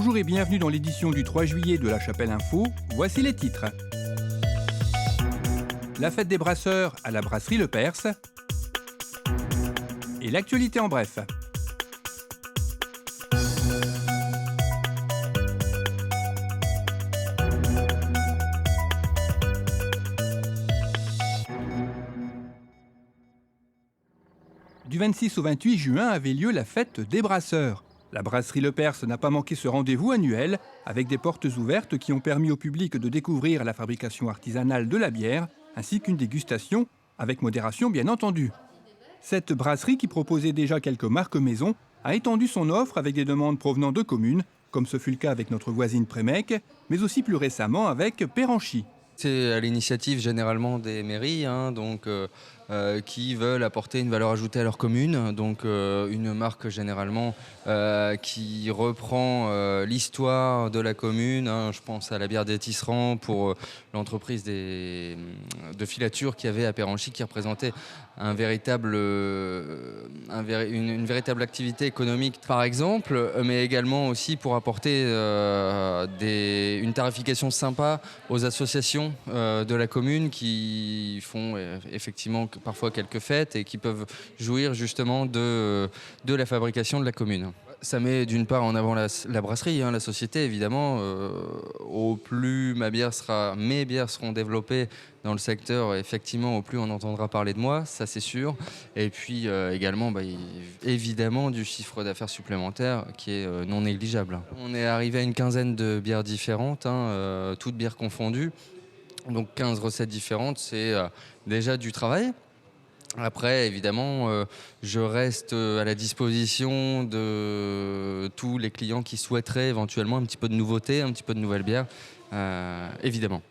Bonjour et bienvenue dans l'édition du 3 juillet de La Chapelle Info. Voici les titres. La fête des brasseurs à la brasserie Le Perse. Et l'actualité en bref. Du 26 au 28 juin avait lieu la fête des brasseurs. La brasserie Le Perse n'a pas manqué ce rendez-vous annuel, avec des portes ouvertes qui ont permis au public de découvrir la fabrication artisanale de la bière, ainsi qu'une dégustation, avec modération bien entendu. Cette brasserie, qui proposait déjà quelques marques maison, a étendu son offre avec des demandes provenant de communes, comme ce fut le cas avec notre voisine Prémec, mais aussi plus récemment avec Péranchy. C'est à l'initiative généralement des mairies, qui veulent apporter une valeur ajoutée à leur commune. Donc une marque généralement qui reprend l'histoire de la commune. Je pense à la bière des Tisserands pour l'entreprise de filature qu'il y avait à Péranchy, qui représentait une véritable activité économique par exemple, mais également aussi pour apporter une tarification sympa aux associations de la commune qui font effectivement parfois quelques fêtes et qui peuvent jouir justement de la fabrication de la commune. Ça met d'une part en avant la brasserie, la société évidemment. Au plus mes bières seront développées dans le secteur, effectivement, au plus on entendra parler de moi, ça c'est sûr. Et puis également, évidemment, du chiffre d'affaires supplémentaire qui est non négligeable. On est arrivé à une quinzaine de bières différentes, toutes bières confondues. Donc 15 recettes différentes, c'est déjà du travail. Après, évidemment, je reste à la disposition de tous les clients qui souhaiteraient éventuellement un petit peu de nouveauté, un petit peu de nouvelles bières, évidemment.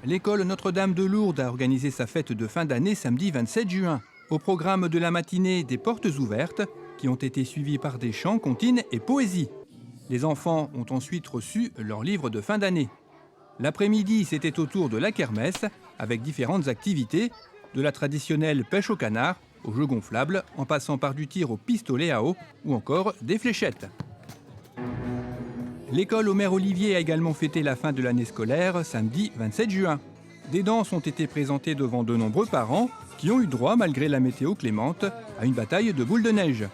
L'école Notre-Dame de Lourdes a organisé sa fête de fin d'année samedi 27 juin. Au programme de la matinée, des portes ouvertes qui ont été suivies par des chants, comptines et poésie. Les enfants ont ensuite reçu leur livre de fin d'année. L'après-midi, c'était au tour de la kermesse, avec différentes activités, de la traditionnelle pêche au canard, aux jeux gonflables, en passant par du tir au pistolet à eau ou encore des fléchettes. L'école Omer Olivier a également fêté la fin de l'année scolaire, samedi 27 juin. Des danses ont été présentées devant de nombreux parents qui ont eu droit, malgré la météo clémente, à une bataille de boules de neige.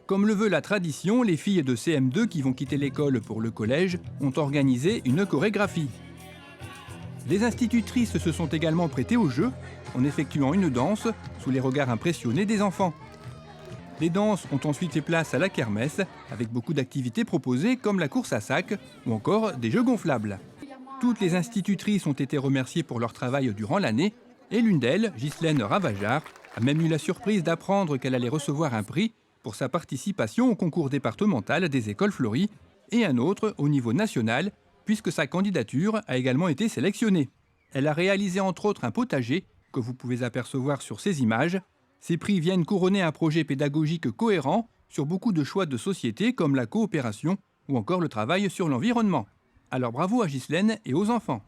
Comme le veut la tradition, les filles de CM2 qui vont quitter l'école pour le collège ont organisé une chorégraphie. Les institutrices se sont également prêtées au jeu en effectuant une danse sous les regards impressionnés des enfants. Les danses ont ensuite fait place à la kermesse avec beaucoup d'activités proposées comme la course à sac ou encore des jeux gonflables. Toutes les institutrices ont été remerciées pour leur travail durant l'année et l'une d'elles, Ghislaine Ravajard, a même eu la surprise d'apprendre qu'elle allait recevoir un prix pour sa participation au concours départemental des écoles fleuries et un autre au niveau national, puisque sa candidature a également été sélectionnée. Elle a réalisé entre autres un potager que vous pouvez apercevoir sur ces images. Ces prix viennent couronner un projet pédagogique cohérent sur beaucoup de choix de société comme la coopération ou encore le travail sur l'environnement. Alors bravo à Ghislaine et aux enfants.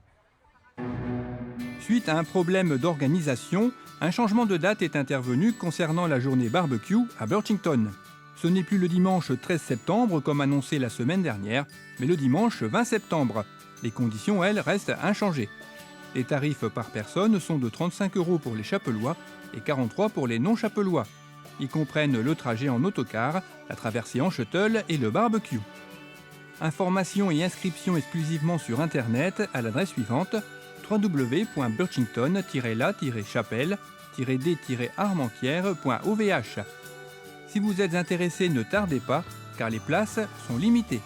Suite à un problème d'organisation, un changement de date est intervenu concernant la journée barbecue à Birchington. Ce n'est plus le dimanche 13 septembre comme annoncé la semaine dernière, mais le dimanche 20 septembre. Les conditions, elles, restent inchangées. Les tarifs par personne sont de 35 € pour les Chapellois et 43 € pour les non-Chapellois. Ils comprennent le trajet en autocar, la traversée en shuttle et le barbecue. Informations et inscriptions exclusivement sur Internet à l'adresse suivante www.birchington-la-chapelle-d-armentières.ovh. Si vous êtes intéressé, ne tardez pas, car les places sont limitées.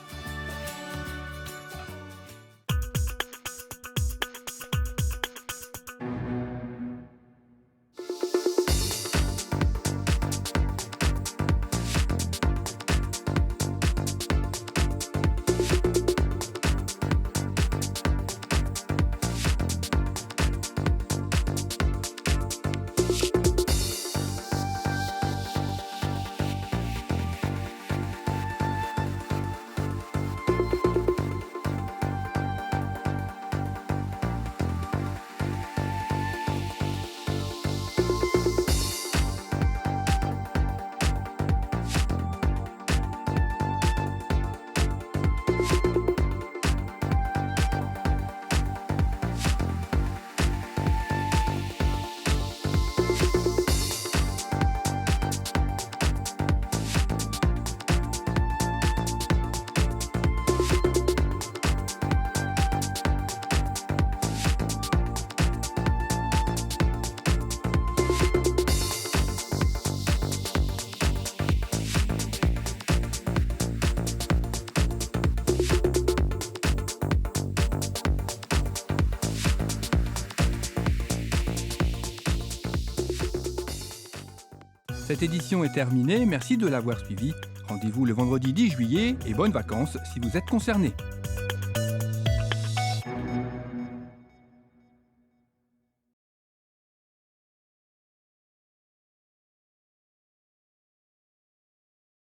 Cette édition est terminée, merci de l'avoir suivie. Rendez-vous le vendredi 10 juillet et bonnes vacances si vous êtes concerné.